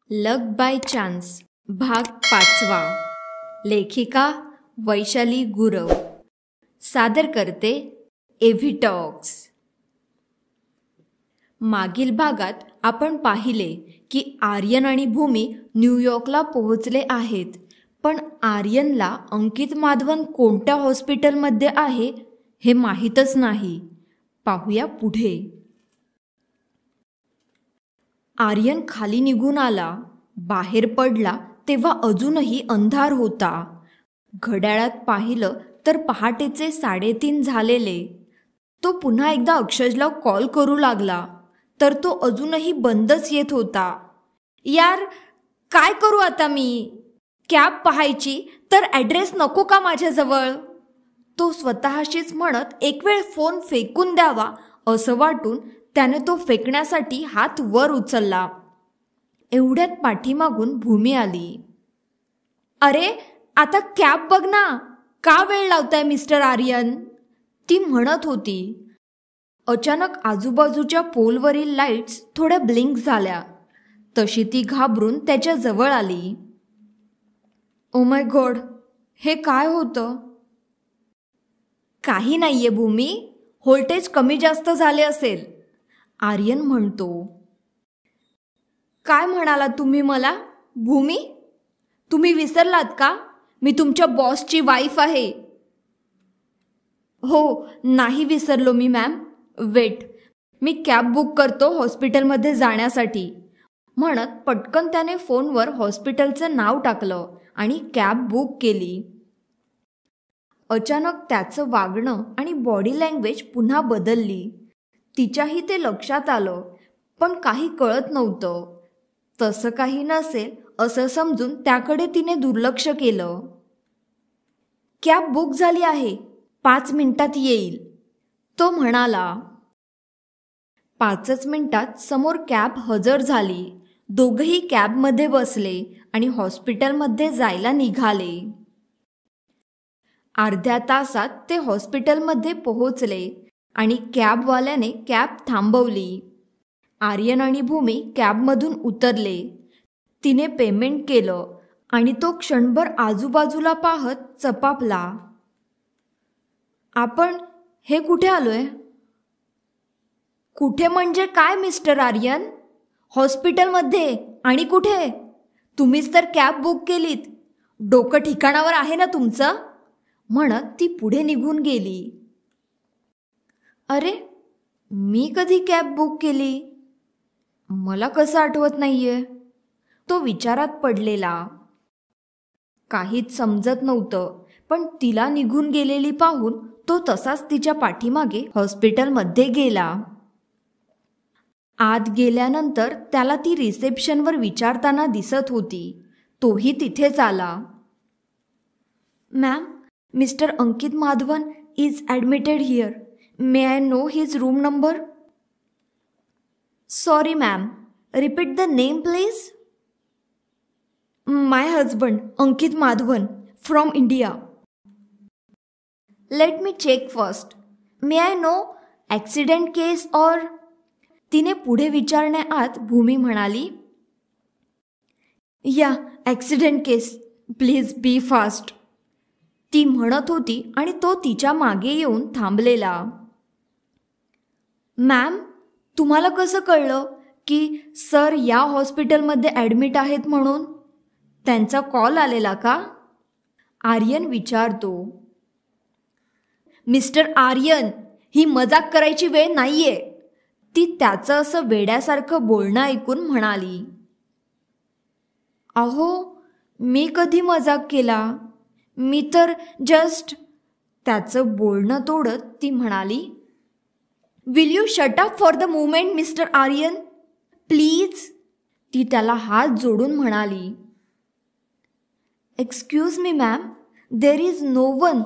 Luck by chance भाग 5. लेखिका वैशाली गुरव. सादर करते एव्ही टॉक्स. मागील भागात आपण पाहिले की आर्यन आणि भूमी न्यूयॉर्कला पोहोचले आहेत, पण आर्यनला अंकित माधवन कोणत्या हॉस्पिटलमध्ये आहे हे माहीतच नाही. पाहूया पुढे. आर्यन खाली निघून आला. बाहेर पडला तेव्हा अजूनही अंधार होता. घड्याळात पाहिलं तर पहाटेचे 3:30 झालेले. तो पुन्हा एकदा अक्षजला कॉल करू लागला तर तो अजूनही बंदच येत होता. यार, काय करू आता मी? कॅब पाहायची तर ॲड्रेस नको का माझ्याजवळ? तो स्वतःशीच म्हणत एक वेळ फोन फेकून द्यावा असं वाटून त्याने तो फेकण्यासाठी हात वर उचलला. एवढ्यात पाठीमागून भूमी आली. अरे, आता कॅब बघ ना, का वेळ लावताय मिस्टर आर्यन? ती म्हणत होती. अचानक आजूबाजूच्या पोलवरील लाईट्स थोड्या ब्लिंक झाल्या. तशी ती घाबरून त्याच्या जवळ आली. ओ माय गॉड, हे काय होतं? काही नाहीये भूमी, व्होल्टेज कमी जास्त झाले असेल, आर्यन म्हणतो. काय म्हणाला तुम्ही मला? भूमी, तुम्ही विसरलात का? मी तुमच्या बॉसची वाईफ आहे. हो, नाही विसरलो मी मॅम. वेट, मी कॅब बुक करतो हॉस्पिटलमध्ये जाण्यासाठी. म्हणत पटकन त्याने फोनवर हॉस्पिटलचं नाव टाकलं आणि कॅब बुक केली. अचानक त्याचं वागणं आणि बॉडी लँग्वेज पुन्हा बदलली. तिच्याही ते लक्षात आलं, पण काही कळत नव्हतं. तसं काही नसेल असं समजून त्याकडे तिने दुर्लक्ष केलं. कॅब बुक झाली आहे, 5 मिनिटात येईल, तो म्हणाला. 5च मिनिटात समोर कॅब हजर झाली. दोघंही कॅबमध्ये बसले आणि हॉस्पिटलमध्ये जायला निघाले. अर्ध्या तासात ते हॉस्पिटलमध्ये पोहोचले आणि कॅबवाल्याने कॅब थांबवली. आर्यन आणि भूमी कॅबमधून उतरले. तिने पेमेंट केलं आणि तो क्षणभर आजूबाजूला पाहत चपापला. आपण हे कुठे आलोय? कुठे म्हणजे काय मिस्टर आर्यन? हॉस्पिटलमध्ये. आणि कुठे? तुम्हीच तर कॅब बुक केलीत. डोकं ठिकाणावर आहे ना तुमचं? म्हणत ती पुढे निघून गेली. अरे, मी कधी कॅब बुक केली? मला कसं आठवत नाहीये? तो विचारात पडलेला. काहीच समजत नव्हतं, पण तिला निघून गेलेली पाहून तो तसाच तिच्या पाठीमागे हॉस्पिटलमध्ये गेला. आत गेल्यानंतर त्याला ती रिसेप्शनवर विचारताना दिसत होती. तोही तिथेच आला. Ma'am, mister Ankit Madhavan is admitted here. May I know his room number? Sorry ma'am, repeat the name please. My husband Ankit Madhavan from India. Let me check first. May I know accident case or? तिने पुढे विचारण्याआत भूमी म्हणाली. Yeah, accident case. Please be fast, ती म्हणत होती आणि तो तिच्या मागे येऊन थांबलेला. मॅम, तुम्हाला कसं कळलं की सर या हॉस्पिटलमध्ये ॲडमिट आहेत म्हणून? त्यांचा कॉल आलेला का? आर्यन विचारतो. मिस्टर आर्यन, ही मजाक करायची वेळ नाहीये, ती त्याचं असं वेड्यासारखं बोलणं ऐकून म्हणाली. अहो, मी कधी मजाक केला? मी तर जस्ट. त्याचं बोलणं तोडत ती म्हणाली. Will you shut up for the moment mister Aryan, please? ती त्याला हात जोडून म्हणाली. Excuse me ma'am, there is no one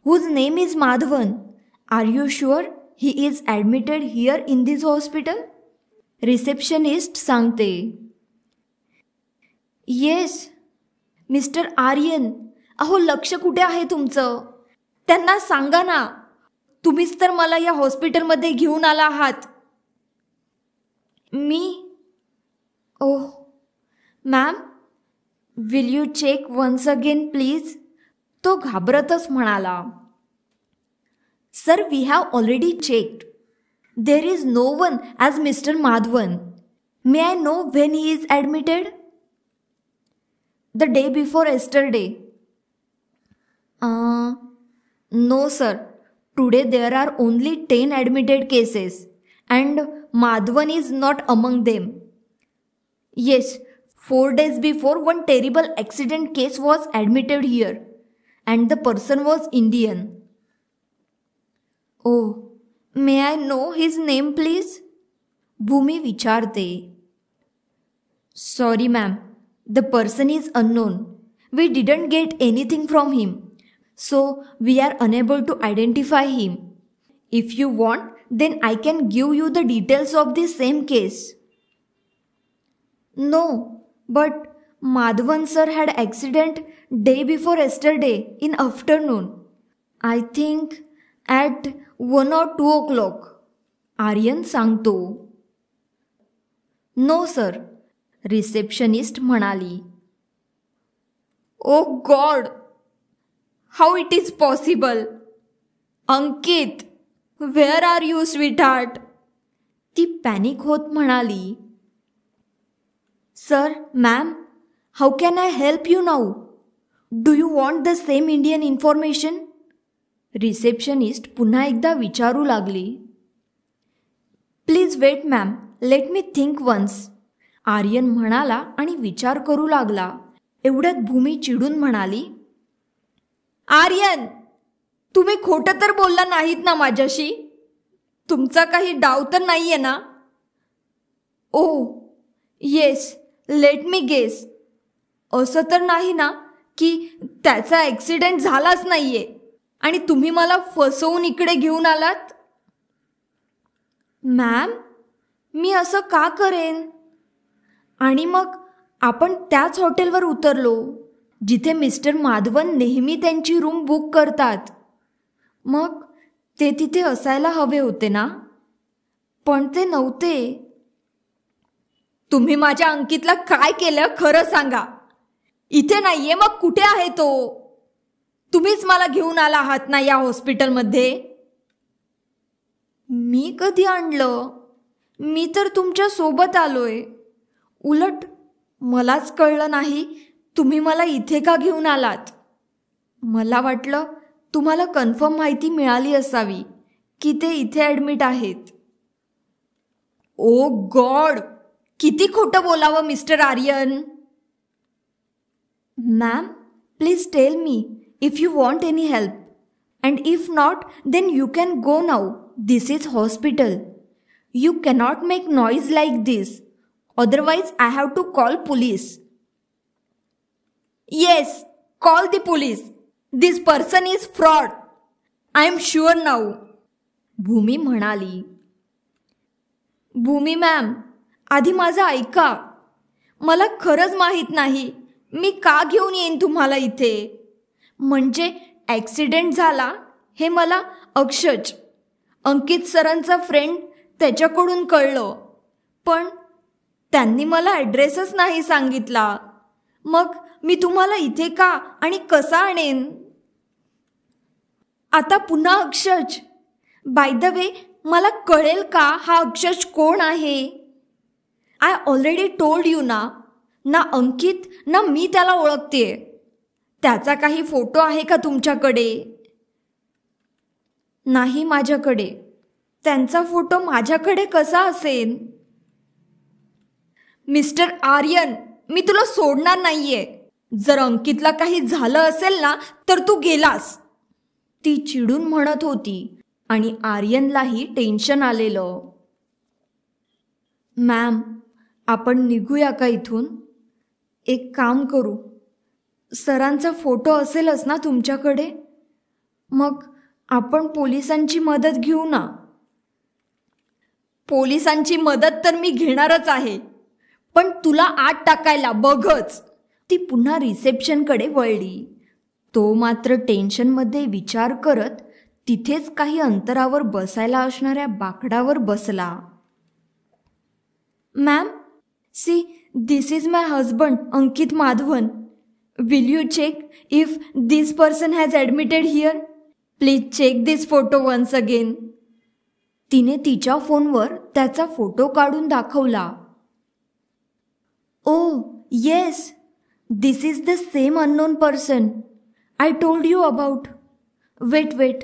whose name is Madhavan. Are you sure he is admitted here in this hospital? Receptionist सांगते. Yes mister Aryan. अहो, लक्ष कुठे आहे तुमचं? त्यांना सांगा ना, तुम्हीच तर मला या हॉस्पिटलमध्ये घेऊन आला आहात. मी? Oh, ma'am, will you check once again please? तो घाबरतच म्हणाला. Sir, we have already checked. There is no one as mister Madhavan. May I know when he is admitted? The day before yesterday. No sir, today there are only 10 admitted cases and Madhavan is not among them. Yes, 4 days before one terrible accident case was admitted here and the person was Indian. Oh, may I know his name please? Bhumi विचारते. Sorry ma'am, the person is unknown. We didn't get anything from him, so we are unable to identify him. If you want, then I can give you the details of the same case. No, but Madhavan sir had accident day before yesterday in afternoon. I think at 1 or 2 o'clock. Aryan सांगतो. No sir, receptionist म्हणाली. Oh God, how it is possible? Ankit, Where are you, sweetheart? ती panic होत म्हणाली. Sir, ma'am, how can I help you now? Do you want the same Indian information? Receptionist पुन्हा एकदा विचारू लागली. Please wait ma'am, let me think once. Aryan म्हणाला आणि विचार करू लागला. एवढ्यात भूमी चिडून म्हणाली. आर्यन, तुम्ही खोटं तर बोलला नाहीत ना माझ्याशी? तुमचा काही डाव तर नाहीये ना? ओ येस, लेट मी गेस. असं तर नाही ना की त्याचा ॲक्सिडेंट झालाच नाहीये आणि तुम्ही मला फसवून इकडे घेऊन आलात? मॅम, मी असं का करेन? आणि मग आपण त्याच हॉटेलवर उतरलो जिथे मिस्टर माधवन नेहमी त्यांची रूम बुक करतात. मग ते तिथे असायला हवे होते ना? पण ते नव्हते. तुम्ही माझ्या अंकितला काय केलं खरं सांगा. इथे नाहीये, मग कुठे आहे तो? तुम्हीच मला घेऊन आला आहात ना या हॉस्पिटलमध्ये? मी कधी आणलं? मी तर तुमच्या सोबत आलोय. उलट मलाच कळलं नाही तुम्ही मला इथे का घेऊन आलात. मला वाटलं तुम्हाला कन्फर्म माहिती मिळाली असावी की ते इथे ॲडमिट आहेत. ओ गॉड, किती खोटं बोलावं mister Aryan. Ma'am, please tell me if you want any help, and if not then you can go now. This is hospital. You cannot make noise like this, otherwise I have to call police. Yes, call the police. This person is fraud. I am sure now. भूमी म्हणाली. भूमी ma'am, आधी माझं ऐका. मला खरंच माहीत नाही मी का घेऊन येईन तुम्हाला इथे. म्हणजे ॲक्सिडेंट झाला हे मला अक्षज, अंकित सरांचा फ्रेंड, त्याच्याकडून कळलं. पण त्यांनी मला ॲड्रेसच नाही सांगितला. मग मी तुम्हाला इथे का आणि कसा आणेन? आता पुन्हा अक्षज. बाय द वे, मला कळेल का हा अक्षज कोण आहे? आय ऑलरेडी टोल्ड यू ना, ना अंकित ना मी त्याला ओळखतेय. त्याचा काही फोटो आहे का तुमच्याकडे? नाही माझ्याकडे. त्यांचा फोटो माझ्याकडे कसा असेल? मिस्टर आर्यन, मी तुला सोडणार नाहीये. जर अंकितला काही झालं असेल ना तर तू गेलास. ती चिडून म्हणत होती आणि आर्यनलाही टेन्शन आलेलं. मॅम, आपण निघूया का इथून? एक काम करू, सरांचा फोटो असेलच ना तुमच्याकडे? मग आपण पोलिसांची मदत घेऊ ना. पोलिसांची मदत तर मी घेणारच आहे, पण तुला आत टाकायला बघच. ती पुन्हा रिसेप्शनकडे वळली. तो मात्र टेन्शनमध्ये विचार करत तिथेच काही अंतरावर बसायला असणाऱ्या बाकडावर बसला. Ma'am, see this is my husband Ankit Madhavan. Will you check if this person has admitted here? Please check this photo once again. तिने तिच्या फोनवर त्याचा फोटो काढून दाखवला. Oh yes, this is the same unknown person I told you about. Wait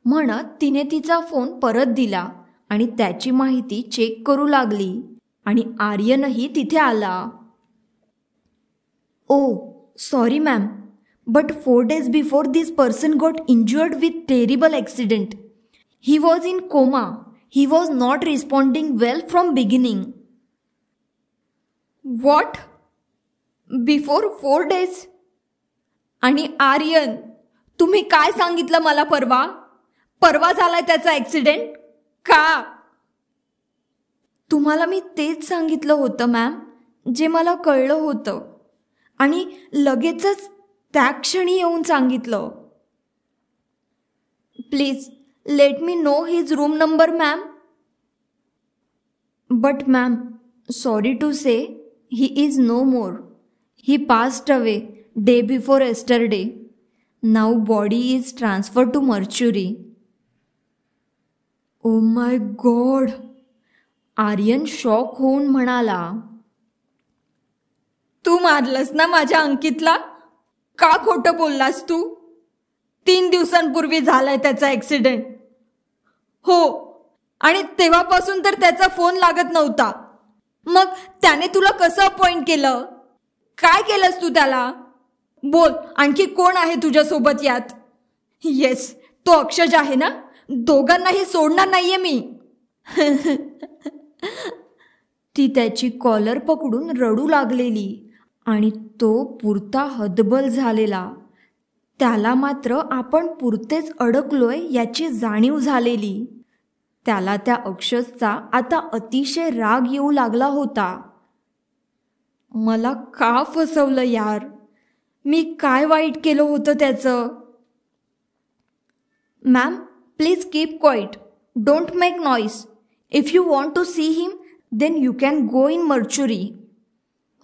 म्हणत तिने तिचा phone परत दिला आणि त्याची माहिती चेक करू लागली आणि आर्यनही तिथे आला. Oh sorry ma'am, but 4 days before this person got injured with terrible accident. He was in coma. He was not responding well from beginning. What? Before 4 days? आणि आर्यन, तुम्ही काय सांगितलं मला परवा झालाय त्याचा ॲक्सिडेंट का? तुम्हाला मी तेच सांगितलं होतं मॅम, जे मला कळलं होतं आणि लगेचच त्या क्षणी येऊन सांगितलं. Please let me know his room number ma'am. But ma'am, sorry to say, he is no more. He passed away day before yesterday. Now body is transfer to mortuary. Oh my God. Aryan shock होऊन म्हणाला, तू मारलंस ना माझ्या अंकितला? का खोटं बोललास तू? 3 दिवसांपूर्वी झालाय त्याचा ॲक्सिडेंट. हो, आणि तेव्हापासून तर त्याचा फोन लागत नव्हता. मग त्याने तुला कसं अपॉइंट केलं? काय केलंस तू त्याला? बोल, आणखी कोण आहे तुझ्यासोबत यात? येस, तो अक्षज आहे ना? दोघांनाही सोडणार नाहीये मी. ती त्याची कॉलर पकडून रडू लागलेली आणि तो पुरता हतबल झालेला. त्याला मात्र आपण पुरतेच अडकलोय याची जाणीव झालेली. त्याला त्या अक्षजचा आता अतिशय राग येऊ लागला होता. मला का फसवलं यार? मी काय वाईट केलं होतं त्याचं? Ma'am, please keep quiet. Don't make noise. If you want to see him then you can go in mortuary.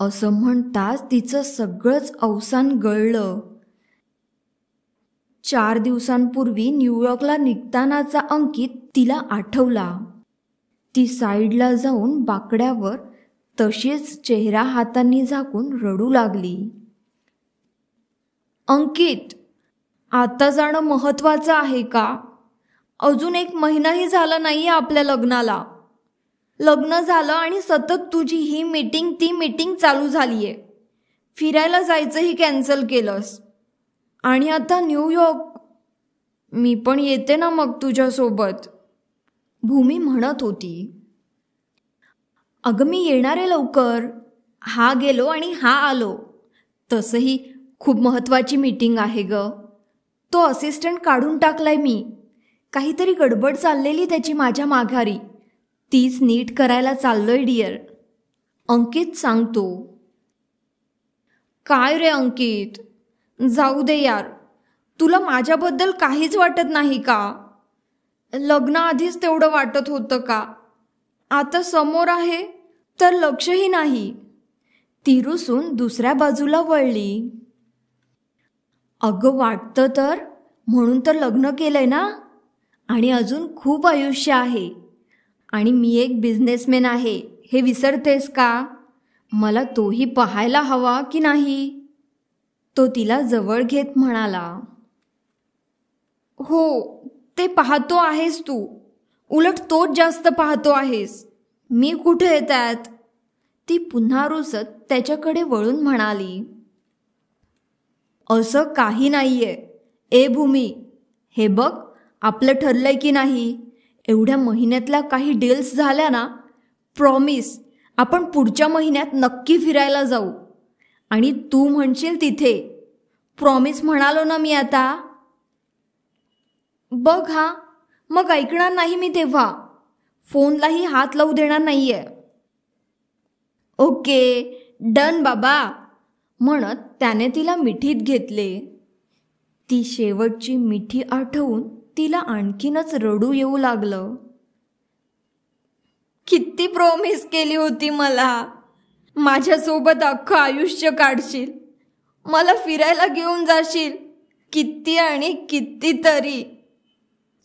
असं म्हणताच तिचं सगळंच अवसान गळलं. 4 दिवसांपूर्वी न्यूयॉर्कला निघतानाचा अंकित तिला आठवला. ती साईडला जाऊन बाकड्यावर तशीच चेहरा हातांनी झाकून रडू लागली. अंकित, आता जाणं महत्त्वाचं आहे का? अजून 1 महिनाही झाला नाही आपल्या लग्नाला. लग्न झालं आणि सतत तुझी ही मीटिंग ती मीटिंग चालू झालीये. फिरायला जायचंही कॅन्सल केलंस. आणि आता न्यूयॉर्क. मी पण येते ना मग तुझ्यासोबत, भूमी म्हणत होती. अगं मी येणार आहे लवकर. हा गेलो आणि हा आलो. तसंही खूप महत्त्वाची मीटिंग आहे ग. तो असिस्टंट काढून टाकलाय मी. काहीतरी गडबड चाललेली त्याची माझ्या माघारी. तीच नीट करायला चाललोय डिअर. अंकित सांगतो. काय रे अंकित, जाऊ दे यार. तुला माझ्याबद्दल काहीच वाटत नाही का? लग्नाआधीच तेवढं वाटत होतं का? आता समोर आहे तर लक्षही नाही. ती रुसून दुसऱ्या बाजूला वळली. अगं वाटतं तर, म्हणून तर लग्न केलंय ना. आणि अजून खूप आयुष्य आहे. आणि मी एक बिझनेसमॅन आहे हे विसरतेस का? मला तोही पाहायला हवा की नाही? तो तिला जवळ घेत म्हणाला. हो, ते पाहतो आहेस तू. उलट तोच जास्त पाहतो आहेस. मी कुठे आहे त्यात? ती पुन्हा रुसत त्याच्याकडे वळून म्हणाली. असं काही नाहीये. ए भूमी, हे बघ, आपलं ठरलंय की नाही? एवढ्या महिन्यातल्या काही डील्स झाल्या ना, प्रॉमिस आपण पुढच्या महिन्यात नक्की फिरायला जाऊ. आणि तू म्हणशील तिथे. प्रॉमिस म्हणालो ना मी आता. बघ हा, मग ऐकणार नाही मी तेव्हा. फोनलाही हात लावू देणार नाहीये. ओके, डन बाबा, म्हणत त्याने तिला मिठीत घेतले. ती शेवटची मिठी आठवून तिला आणखीनच रडू येऊ लागलं. किती प्रॉमिस केली होती मला. माझ्यासोबत अख्खं आयुष्य काढशील, मला फिरायला घेऊन जाशील, किती आणि कितीतरी.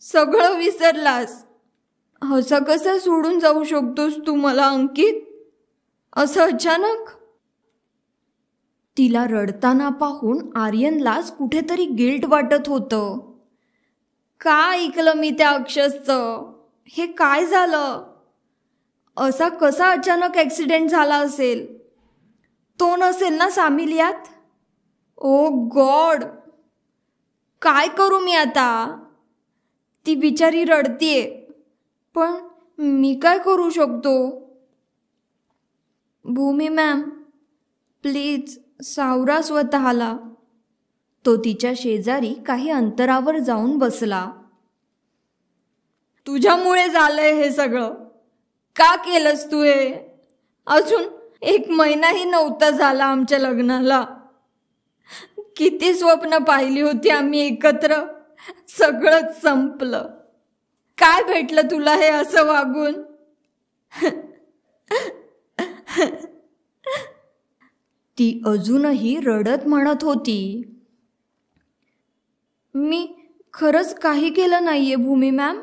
सगळं विसरलास. असं कसं सोडून जाऊ शकतोस तू मला अंकित, असं अचानक? तिला रडताना पाहून आर्यनलाच कुठेतरी गिल्ट वाटत होतं. का ऐकलं मी त्या अक्षसचं? हे काय झालं? असा कसा अचानक ॲक्सिडेंट झाला असेल? तो नसेल ना सामील यात? ओ गॉड, काय करू मी आता? ती बिचारी रडतीये, पण मी काय करू शकतो? भूमी मॅम, प्लीज सावरा स्वतःला. तो तिच्या शेजारी काही अंतरावर जाऊन बसला. तुझ्यामुळे झालंय हे सगळं. का केलंस तू हे? अजून 1 महिनाही नव्हता झाला आमच्या लग्नाला. किती स्वप्न पाहिली होती आम्ही एकत्र. सगळंच संपलं. काय भेटलं तुला हे असं वागून? ती अजूनही रडत म्हणत होती. मी खरंच काही केलं नाहीये Bhoomi ma'am,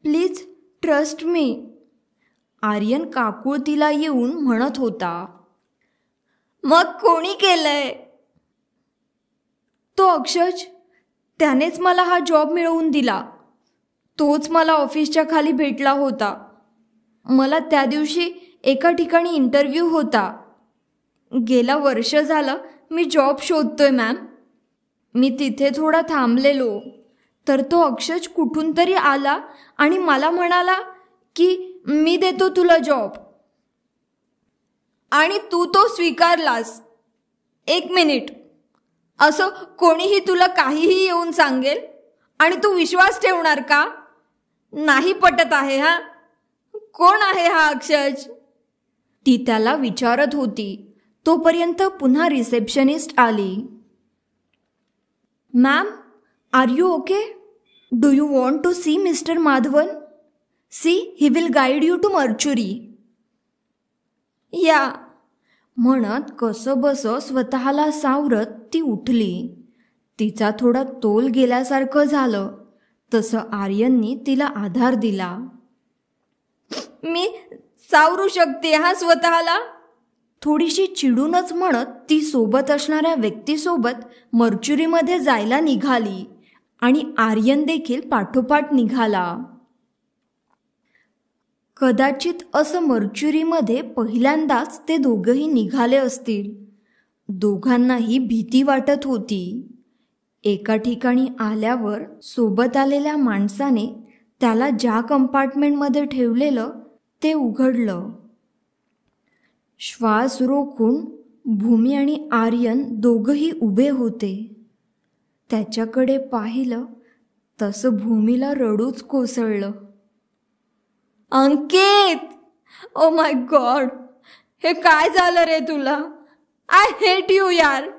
please trust me. Aryan काकुळतीला येऊन म्हणत होता. मग कोणी केलंय? तो अक्षज. त्यानेच मला हा जॉब मिळवून दिला. तोच मला ऑफिसच्या खाली भेटला होता. मला त्या दिवशी एका ठिकाणी इंटरव्ह्यू होता. गेला वर्ष झालं मी जॉब शोधतोय मॅम. मी तिथे थोडा थांबलेलो तर तो अक्षज कुठून तरी आला आणि मला म्हणाला की मी देतो तुला जॉब. आणि तू तो स्वीकारलास. 1 मिनिट, असं कोणीही तुला काहीही येऊन सांगेल आणि तू विश्वास ठेवणार का? नाही पटत आहे हा. कोण आहे हा अक्षज? ती त्याला विचारत होती. तोपर्यंत पुन्हा रिसेप्शनिस्ट आली. Ma'am, are you okay? Do you want to see mister Madhavan? See, he will guide you to mortuary. या म्हणत कसंबसं स्वतःला सावरत ती उठली. तिचा थोडा तोल गेल्यासारखं झालं. तसं आर्यननी तिला आधार दिला. मी सावरू शकते हा स्वतःला. थोडीशी चिडूनच म्हणत ती सोबत असणाऱ्या व्यक्तीसोबत मर्चुरीमध्ये जायला निघाली आणि आर्यन देखील पाठोपाठ निघाला. कदाचित असं मर्चुरीमध्ये पहिल्यांदाच ते दोघंही निघाले असतील. दोघांनाही भीती वाटत होती. एका ठिकाणी आल्यावर सोबत आलेल्या माणसाने त्याला ज्या कंपार्टमेंटमध्ये ठेवलेलं ते उघडलं. श्वास रोखून भूमी आणि आर्यन दोघंही उभे होते. त्याच्याकडे पाहिलं तसं भूमीला रडूच कोसळलं. अंकित, ओ माय गॉड, हे काय झालं रे तुला? आय हेट यू यार.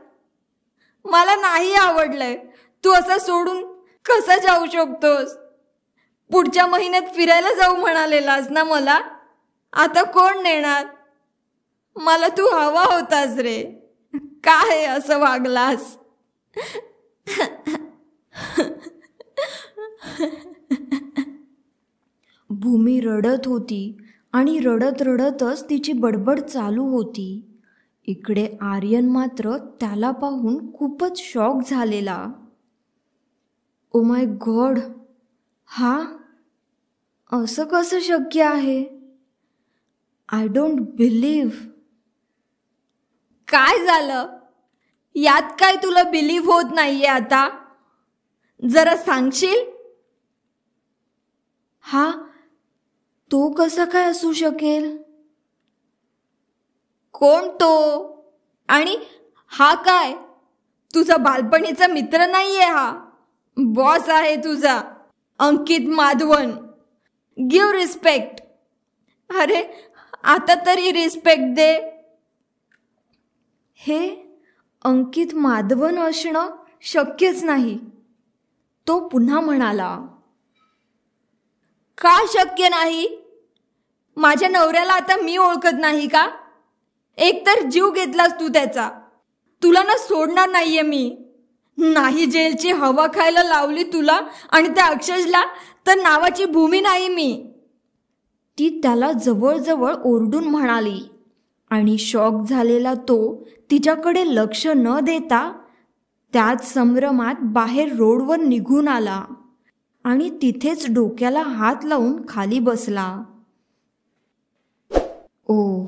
मला नाही आवडलंय. तू असं सोडून कसं जाऊ शकतोस? पुढच्या महिन्यात फिरायला जाऊ म्हणालेलास ना मला. आता कोण नेणार? मला तू हवा होतास रे. काय असं वागलास? भूमी रडत होती आणि रडत रडतच तिची बडबड चालू होती. इकडे आर्यन मात्र त्याला पाहून खूपच शॉक झालेला. ओ माय गॉड, हा असं कसं शक्य आहे? I don't believe. काय झालं? यात काय तुला बिलीव्ह होत नाहीये आता? जरा सांगशील? हा तो कसा काय असू शकेल? कोण तो? आणि हा काय? तुझा बालपणीचा मित्र नाहीये हा. बॉस आहे तुझा, अंकित माधवन. Give respect. अरे आता तरी रिस्पेक्ट दे. हे अंकित माधवन असणं शक्यच नाही. तो पुन्हा म्हणाला. का शक्य नाही? माझ्या नवऱ्याला आता मी ओळखत नाही का? एकतर जीव घेतलास तू त्याचा. तुला ना सोडणार नाहीये मी. नाही जेलची हवा खायला लावली तुला आणि त्या अक्षयला तर नावाची भूमी नाही मी. ती त्याला जवळजवळ ओरडून म्हणाली आणि शॉक झालेला तो तिच्याकडे लक्ष न देता त्याच संभ्रमात बाहेर रोडवर निघून आला आणि तिथेच डोक्याला हात लावून खाली बसला. ओ,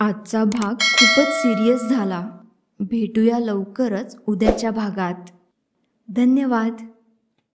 आजचा भाग खूपच सिरियस झाला. भेटूया लवकरच उद्याच्या भागात. धन्यवाद.